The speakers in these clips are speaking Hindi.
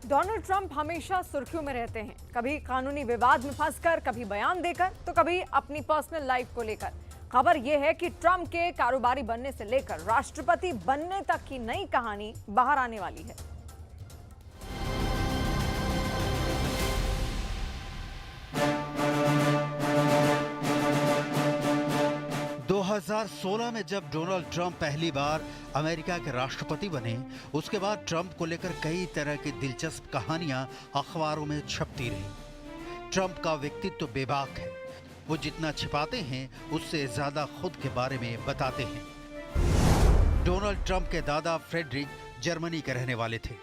डोनाल्ड ट्रंप हमेशा सुर्खियों में रहते हैं, कभी कानूनी विवाद में फंसकर, कभी बयान देकर, तो कभी अपनी पर्सनल लाइफ को लेकर। खबर यह है कि ट्रंप के कारोबारी बनने से लेकर राष्ट्रपति बनने तक की नई कहानी बाहर आने वाली है। 2016 में जब डोनाल्ड ट्रंप पहली बार अमेरिका के राष्ट्रपति बने, उसके बाद ट्रंप को लेकर कई तरह की दिलचस्प कहानियां अखबारों में छपती रही। ट्रंप का व्यक्तित्व बेबाक है। वो जितना छिपाते हैं उससे ज्यादा खुद के बारे में बताते हैं। डोनाल्ड ट्रंप के दादा फ्रेडरिक जर्मनी के रहने वाले थे।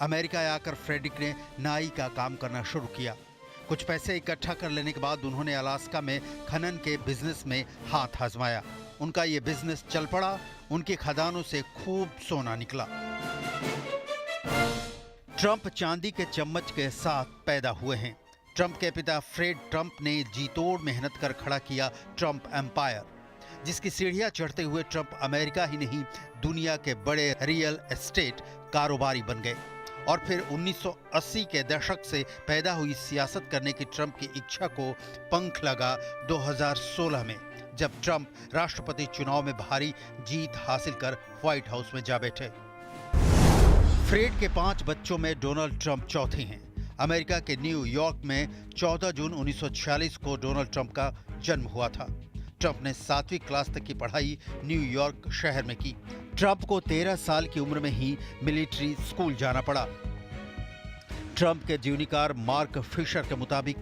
अमेरिका आकर फ्रेडरिक ने नाई का काम करना शुरू किया। कुछ पैसे इकट्ठा कर लेने के बाद उन्होंने अलास्का में खनन के बिजनेस में हाथ आजमाया। उनका ये बिजनेस चल पड़ा। उनकी खदानों से खूब सोना निकला। ट्रंप चांदी के चम्मच के साथ पैदा हुए हैं। ट्रंप के पिता फ्रेड ट्रंप ने जी तोड़ मेहनत कर खड़ा किया ट्रंप एम्पायर, जिसकी सीढ़ियां चढ़ते हुए ट्रंप अमेरिका ही नहीं दुनिया के बड़े रियल एस्टेट कारोबारी बन गए। और फिर 1980 के दशक से पैदा हुई सियासत करने की ट्रंप की इच्छा को पंख लगा 2016 में, जब ट्रंप राष्ट्रपति चुनाव में भारी जीत हासिल कर व्हाइट हाउस में जा बैठे। फ्रेड के 5 बच्चों में डोनाल्ड ट्रंप चौथे हैं। अमेरिका के न्यूयॉर्क में 14 जून 1946 को डोनाल्ड ट्रंप का जन्म हुआ था। ट्रंप ने 7वीं क्लास तक की पढ़ाई न्यूयॉर्क शहर में की। ट्रंप को 13 साल की उम्र में ही मिलिट्री स्कूल जाना पड़ा। ट्रंप के जीवनीकार मार्क फिशर के मुताबिक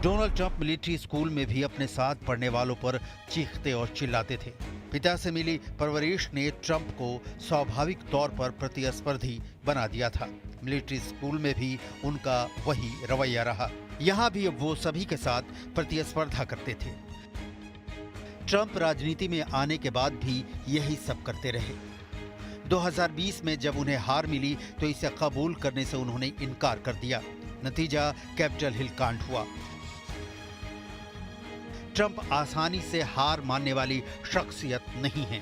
डोनाल्ड ट्रंप मिलिट्री स्कूल में भी अपने साथ पढ़ने वालों पर चीखते और चिल्लाते थे। पिता से मिली परवरिश ने ट्रंप को स्वाभाविक तौर पर प्रतिस्पर्धी बना दिया था। मिलिट्री स्कूल में भी उनका वही रवैया रहा। यहाँ भी वो सभी के साथ प्रतिस्पर्धा करते थे। ट्रंप राजनीति में आने के बाद भी यही सब करते रहे। 2020 में जब उन्हें हार मिली तो इसे कबूल करने से उन्होंने इनकार कर दिया। नतीजा कैपिटल हिल कांड हुआ। ट्रंप आसानी से हार मानने वाली शख्सियत नहीं है।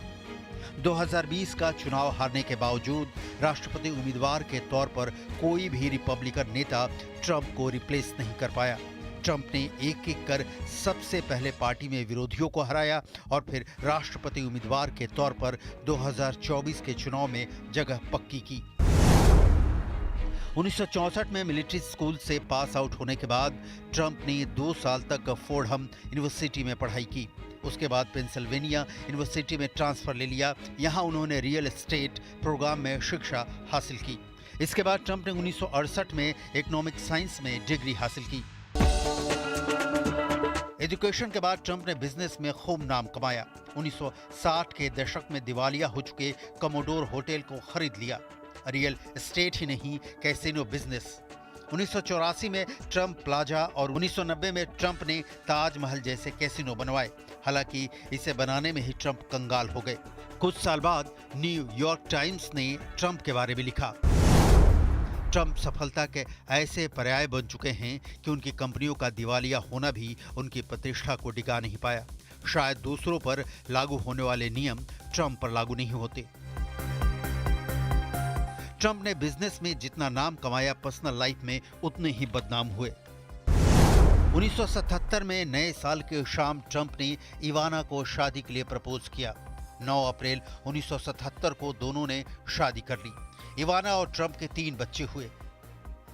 2020 का चुनाव हारने के बावजूद राष्ट्रपति उम्मीदवार के तौर पर कोई भी रिपब्लिकन नेता ट्रंप को रिप्लेस नहीं कर पाया। ट्रंप ने एक एक कर सबसे पहले पार्टी में विरोधियों को हराया और फिर राष्ट्रपति उम्मीदवार के तौर पर 2024 के चुनाव में जगह पक्की की। 1964 में मिलिट्री स्कूल से पास आउट होने के बाद ट्रंप ने 2 साल तक फोर्डहम यूनिवर्सिटी में पढ़ाई की। उसके बाद पेंसिल्वेनिया यूनिवर्सिटी में ट्रांसफर ले लिया। यहाँ उन्होंने रियल एस्टेट प्रोग्राम में शिक्षा हासिल की। इसके बाद ट्रंप ने 1968 में इकोनॉमिक साइंस में डिग्री हासिल की। एजुकेशन के बाद ट्रंप ने बिजनेस में खूब नाम कमाया। 1960 के दशक में दिवालिया हो चुके कमोडोर होटल को खरीद लिया। रियल एस्टेट ही नहीं, कैसीनो बिजनेस। 1984 में ट्रंप प्लाजा और 1990 में ट्रंप ने ताजमहल जैसे कैसीनो बनवाए। हालांकि इसे बनाने में ही ट्रंप कंगाल हो गए। कुछ साल बाद न्यूयॉर्क टाइम्स ने ट्रंप के बारे में लिखा, ट्रंप सफलता के ऐसे पर्याय बन चुके हैं कि उनकी कंपनियों का दिवालिया होना भी उनकी प्रतिष्ठा को डिगा नहीं पाया। शायद दूसरों पर लागू होने वाले नियम ट्रंप पर लागू नहीं होते। ट्रंप ने बिजनेस में जितना नाम कमाया, पर्सनल लाइफ में उतने ही बदनाम हुए। 1977 में नए साल के शाम ट्रंप ने इवाना को शादी के लिए प्रपोज किया। 9 अप्रैल 1977 को दोनों ने शादी कर ली। इवाना और ट्रंप के 3 बच्चे हुए।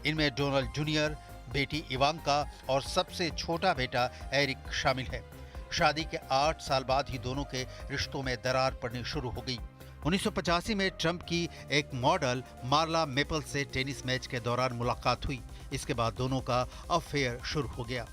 इनमें डोनाल्ड जूनियर, बेटी इवांका और सबसे छोटा बेटा एरिक शामिल है। शादी के 8 साल बाद ही दोनों के रिश्तों में दरार पड़नी शुरू हो गई। 1985 में ट्रंप की एक मॉडल मार्ला मेपल से टेनिस मैच के दौरान मुलाकात हुई। इसके बाद दोनों का अफेयर शुरू हो गया।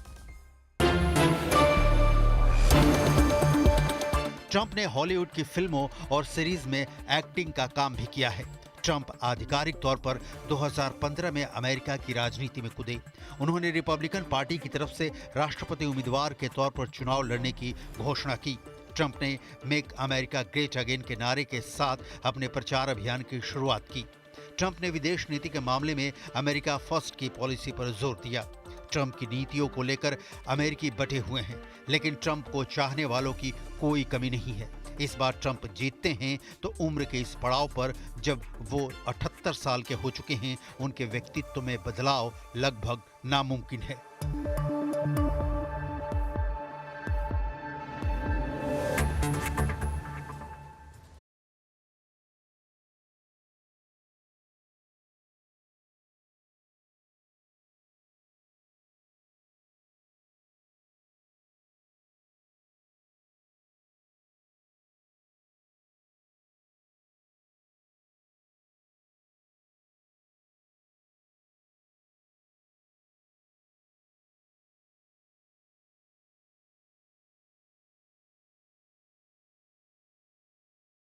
ट्रंप ने हॉलीवुड की फिल्मों और सीरीज में एक्टिंग का काम भी किया है। ट्रंप आधिकारिक तौर पर 2015 में अमेरिका की राजनीति में कूदे। उन्होंने रिपब्लिकन पार्टी की तरफ से राष्ट्रपति उम्मीदवार के तौर पर चुनाव लड़ने की घोषणा की। ट्रंप ने मेक अमेरिका ग्रेट अगेन के नारे के साथ अपने प्रचार अभियान की शुरुआत की। ट्रंप ने विदेश नीति के मामले में अमेरिका फर्स्ट की पॉलिसी पर जोर दिया। ट्रंप की नीतियों को लेकर अमेरिकी बटे हुए हैं, लेकिन ट्रंप को चाहने वालों की कोई कमी नहीं है। इस बार ट्रंप जीतते हैं तो उम्र के इस पड़ाव पर जब वो 78 साल के हो चुके हैं, उनके व्यक्तित्व में बदलाव लगभग नामुमकिन है।